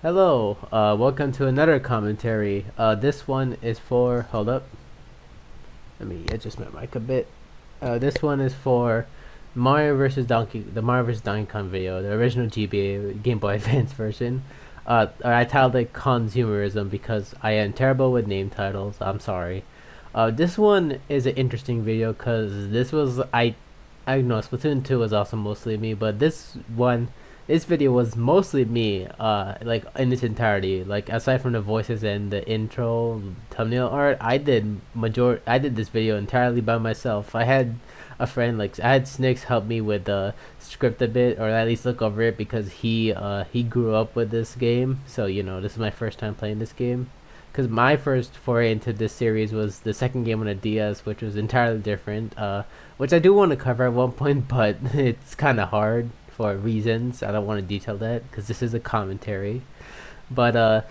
Hello, welcome to another commentary. This one is for, hold up, let me adjust my mic a bit. This one is for the Mario vs. Donkey Kong video, the original GBA, Game Boy Advance version. I titled it Consumerism because I am terrible with name titles, I'm sorry. This one is an interesting video because I know Splatoon 2 was also mostly me, but this video was mostly me, like in its entirety. Like aside from the voices and the intro thumbnail art, I did this video entirely by myself. I had a friend, like I had Snicks help me with the script a bit, or at least look over it because he grew up with this game. So this is my first time playing this game. Because my first foray into this series was the second game on a DS, which was entirely different. Which I do want to cover at one point, but it's kind of hard for reasons. I don't want to detail that because this is a commentary. But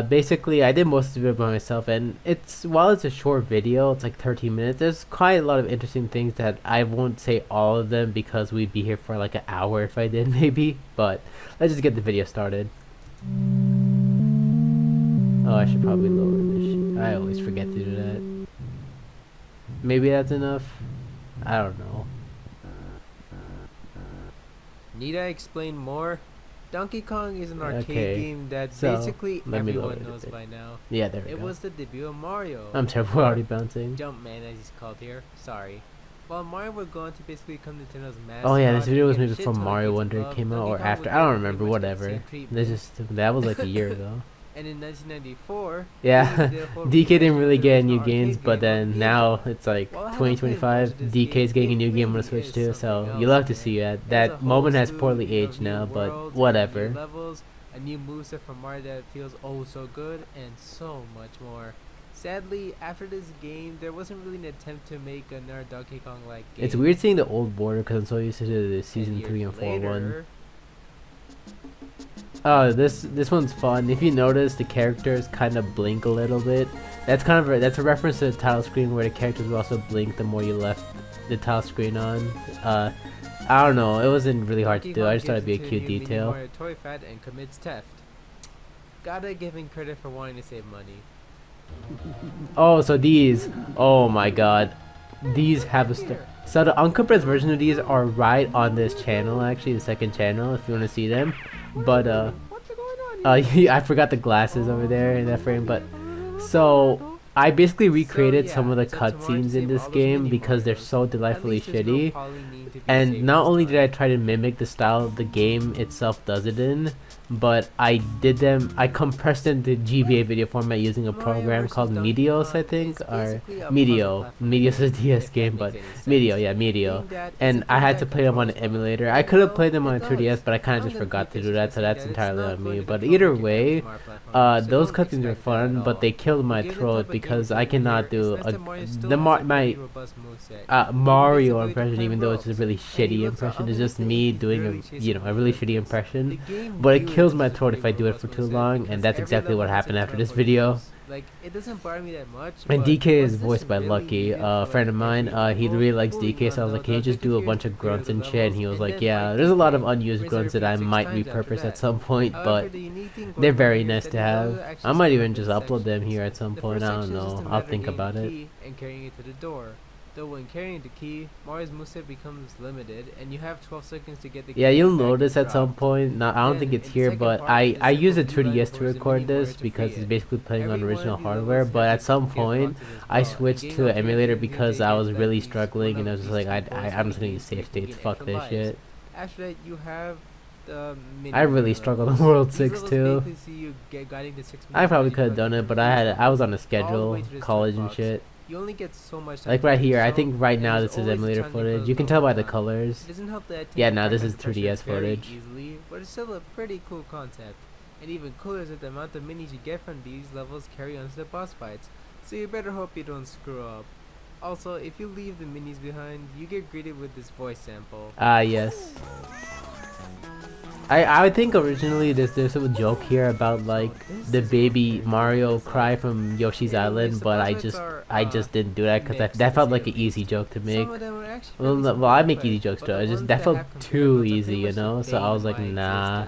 basically, I did most of it by myself, and while it's a short video, it's like 13 minutes. There's quite a lot of interesting things that I won't say all of them because we'd be here for like an hour if I did, maybe. But let's just get the video started. Oh, I should probably lower this. I always forget to do that. Maybe that's enough. I don't know. Need I explain more? Donkey Kong is an arcade game that so, basically everyone knows by now. Yeah, there we go. It was the debut of Mario. I'm sorry, we're already bouncing. Jumpman, as he's called here. Sorry. While Mario would go on to basically become Nintendo's mascot. Oh yeah, this video was maybe before Mario Wonder came out or after. I don't remember. Whatever. That was like a year ago. And in 1994, yeah, DK didn't really get new games, but then now it's like 2025. DK's getting a new game on the Switch too, so you'll have to see that. That moment has poorly aged now, but whatever. Levels, a new moveset from Mario that feels oh so good, and so much more. Sadly, after this game, there wasn't really an attempt to make another Donkey Kong-like game. It's weird seeing the old border because I'm so used to the season 3 and 4 one. Oh, this one's fun. If you notice, the characters kind of blink a little bit. That's a reference to the title screen where the characters will also blink the more you left the title screen on. I don't know. It wasn't really hard to do. I just thought it'd be a cute detail. Toy fat and commits theft. Gotta give him credit for wanting to save money. Oh, so these. Oh my God, these have a star. So the uncompressed version of these are right on this channel, actually, the second channel, if you want to see them. But I forgot the glasses over there in that frame. But so I basically recreated some of the cutscenes in this game because they're so delightfully shitty. And not only did I try to mimic the style the game itself does it in, but I compressed them to GBA video format using a program called Meteos, I think, or Meteo. Meteos is a DS game, but Meteo, yeah, Meteo. And I had to play them on an emulator. I could have played them on a 3DS, but I kind of just forgot to do that, so that's entirely on me. But either way, those cutscenes were fun, but they killed my throat because I cannot do my Mario impression, even though it's a really shitty impression. It's just me doing a really shitty impression, but it kills my throat if I do it for too long, and that's exactly what happened after this video. Like, it doesn't bother me that much. And DK is voiced by Lucky, a friend of mine. He really likes DK, so I was like, can you just do a bunch of grunts and shit? And he was like, yeah, there's a lot of unused grunts that I might repurpose at some point, but they're very nice to have. I might even just upload them here at some point. I don't know. I'll think about it. And carrying it to the door. Though when carrying the key, Mario's moveset becomes limited, and you have 12 seconds to get the key. Yeah, you'll notice at some point. I don't think it's here, but I use a 2DS to record this because it's basically playing on original hardware. But at some point, I switched to an emulator because I was really struggling, and I was just like, I'm just gonna use save states. Fuck this shit. After that, you have I really struggled on World 6 too. I probably could have done it, but I was on a schedule, college and shit. You only get so much like right here, I think right now this is emulator footage. You can tell by the colors. Yeah, now this is 3DS footage. Easily, but it's still a pretty cool concept. And even cooler is that the amount of minis you get from these levels carry on to the boss fights, so you better hope you don't screw up. Also, if you leave the minis behind, you get greeted with this voice sample. Ah, yes. I would think originally there's a joke here about like the baby Mario cry from Yoshi's Island, but I just didn't do that because that felt like an easy joke to make. Well, I make easy jokes too. That felt too easy, you know. So I was like, nah.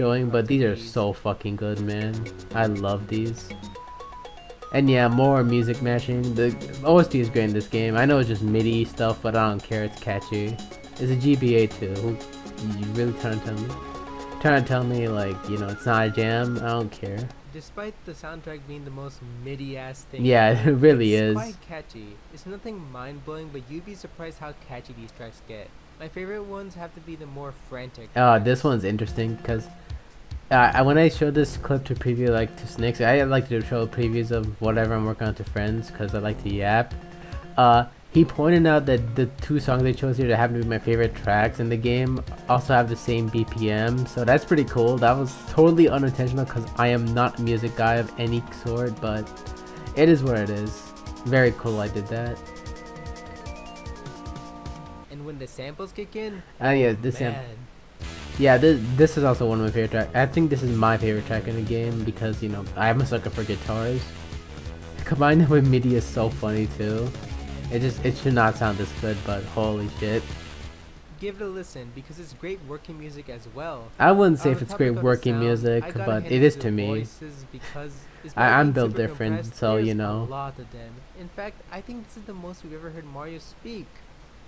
showing, but these are so fucking good, man. I love these. And yeah, more music mashing. The OST is great in this game. I know it's just MIDI stuff, but I don't care. It's catchy. It's a GBA too. You really trying to tell me? Trying to tell me like it's not a jam? I don't care. Despite the soundtrack being the most MIDI-ass thing Yeah, ever, it really it's is. quite catchy. It's nothing mind-blowing, but you'd be surprised how catchy these tracks get. My favorite ones have to be the more frantic Oh, tracks. this one's interesting because when I showed this clip to preview like to Snicks, I like to show previews of whatever I'm working on to friends because I like to yap. He pointed out that the two songs they chose here that happen to be my favorite tracks in the game also have the same BPM, so that's pretty cool. That was totally unintentional because I am not a music guy of any sort, but it is what it is. Very cool I did that. And when the samples kick in, Yeah, this man, yeah, this is also one of my favorite tracks. I think this is my favorite track in the game because I'm a sucker for guitars. Combined with MIDI is so funny too. It should not sound this good, but holy shit. give it a listen because it's great working music as well. I wouldn't say On if the it's topic great of the working sound, music, I gotta but hand it it is the to me. voices because despite I'm being built super different, compressed, so there's you know. a lot of them. In fact, I think this is the most we've ever heard Mario speak.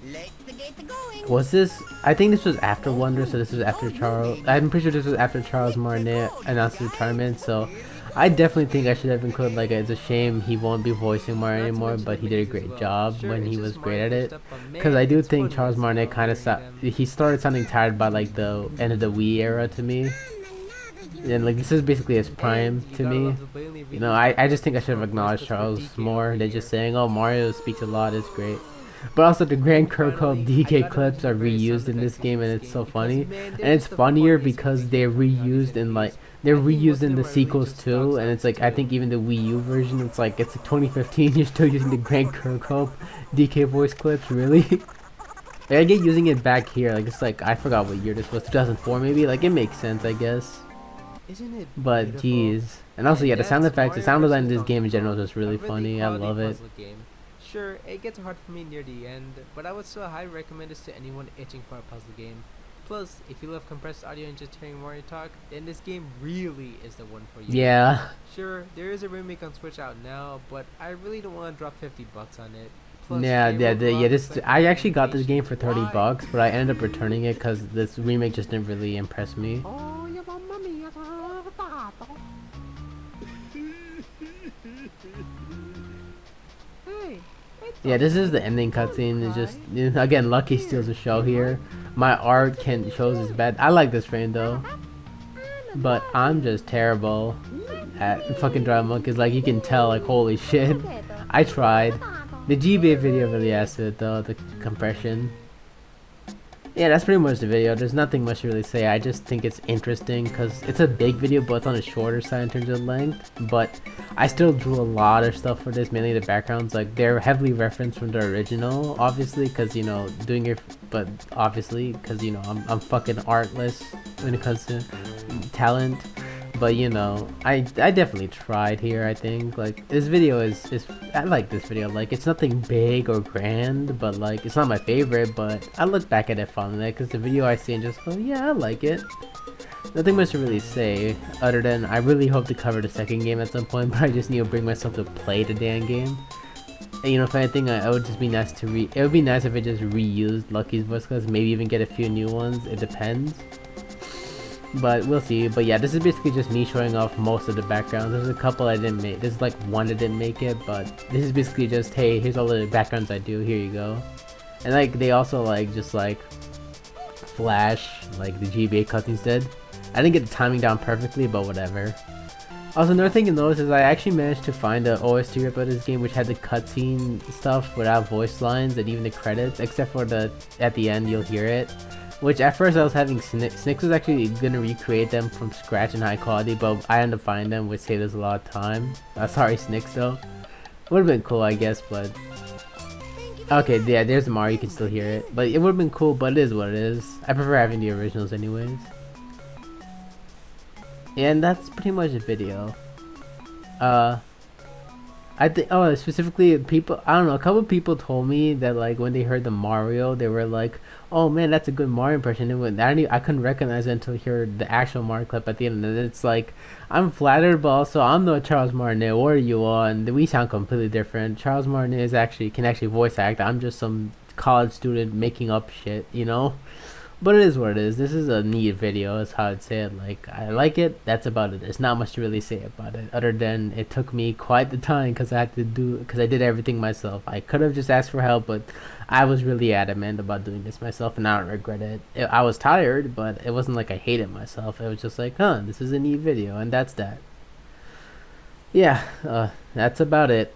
Let the gate going. Was this? I think this was after Wonder, so this was after Charles. I'm pretty sure this was after Charles Martinet announced his retirement, so I definitely think I should have included like it's a shame he won't be voicing Mario Not to anymore, mention but the he did a minis as great well. job Sure, when it's he just was great Mario at it. pushed up, but man, Because I do it's think funny Charles as Martinet well kind of hearing them. he started sounding tired by like the end of the Wii era to me, and like this is basically his prime And you to gotta me. love the blatantly You know, reused I just think I should have from acknowledged Christopher Charles DK more over than here. just saying, "Oh, Mario speaks a lot, is great." But also the Grand Kirkhope Finally, I DK gotta clips mention are the various sound reused in this effects game, used and in it's this so game because, funny. man, they're And it's just the funnier funniest because music they're coming out of these reused in like MVs. they're I think most reused of in them the are really sequels just stock too, and it's sounds like I too. think even the Wii U version, it's like it's 2015. You're still using the Grand Kirkhope DK voice clips, really? Like, I get using it back here, like it's like I forgot what year this was, 2004 maybe. Like it makes sense, I guess. Isn't it But beautiful? geez, and also And yeah, the sound that's effects, the Mario sound design in vs. this game Donkey in general Kong, is just a really really funny. I quality love it. puzzle game. Sure, it gets hard for me near the end, but I would still highly recommend this to anyone itching for a puzzle game. Plus, if you love compressed audio and just hearing Mario talk, then this game really is the one for you. Yeah. Sure, there is a remake on Switch out now, but I really don't want to drop $50 on it. Plus, Yeah, they yeah, wrote yeah. Rob This with, like, I actually got this game for animation. 30 bucks, but I ended up returning it because this remake just didn't really impress me. Oh, your mamma mia, sono arrabbiato. Hey, Yeah, this is the ending cutscene. It's just again, Lucky steals the show here. My art can shows is bad. I like this frame though, but I'm just terrible at fucking drawing monkeys. Like you can tell, like holy shit. I tried. The GBA video really adds to it though. The compression. Yeah, that's pretty much the video. There's nothing much to really say. I just think it's interesting because it's a big video, but it's on the shorter side in terms of length. But I still drew a lot of stuff for this, mainly the backgrounds. Like they're heavily referenced from the original, obviously, because doing it. But obviously, because I'm fucking artless when it comes to talent. But I definitely tried here. I think like this video is I like this video. Like it's nothing big or grand, but like it's not my favorite. But I look back at it fondly because the video I see and just go, yeah, I like it. Nothing much to really say other than I really hope to cover the second game at some point. But I just need to bring myself to play the damn game. And, if anything, it would just be nice to it would be nice if it just reused Lucky's voice clips. Maybe even get a few new ones. It depends. But we'll see. But yeah, this is basically just me showing off most of the backgrounds. There's a couple I didn't make. There's like one that didn't make it, but this is basically just, hey, here's all the backgrounds I do. Here you go. And like they also just flash like the GBA cutscenes did. I didn't get the timing down perfectly, but whatever. Also, another thing to notice is I actually managed to find an OST rip of this game which had the cutscene stuff without voice lines and even the credits, except for at the end you'll hear it. Which at first I was having Snicks was actually gonna recreate them from scratch in high quality, but I ended up finding them, which saved us a lot of time. Sorry, Snicks though. Would've been cool, I guess, but okay, yeah, there's the Mario. You can still hear it, but it would've been cool. But it is what it is. I prefer having the originals, anyways. And that's pretty much the video. I think, specifically people, I don't know, a couple of people told me that like when they heard the Mario, they were like, oh man, that's a good Mario impression. And I couldn't recognize it until I heard the actual Mario clip at the end. And it's like, I'm flattered, but also I'm no Charles Martinet. What are you on? We sound completely different. Charles Martinet can actually voice act. I'm just some college student making up shit, you know. But it is what it is. This is a neat video, is how I'd say it. Like, I like it. That's about it. There's not much to really say about it, other than it took me quite the time because I did everything myself. I could have just asked for help, but I was really adamant about doing this myself, and I don't regret it. I was tired, but it wasn't like I hated myself. It was just like, this is a neat video, and that's that. Yeah, that's about it.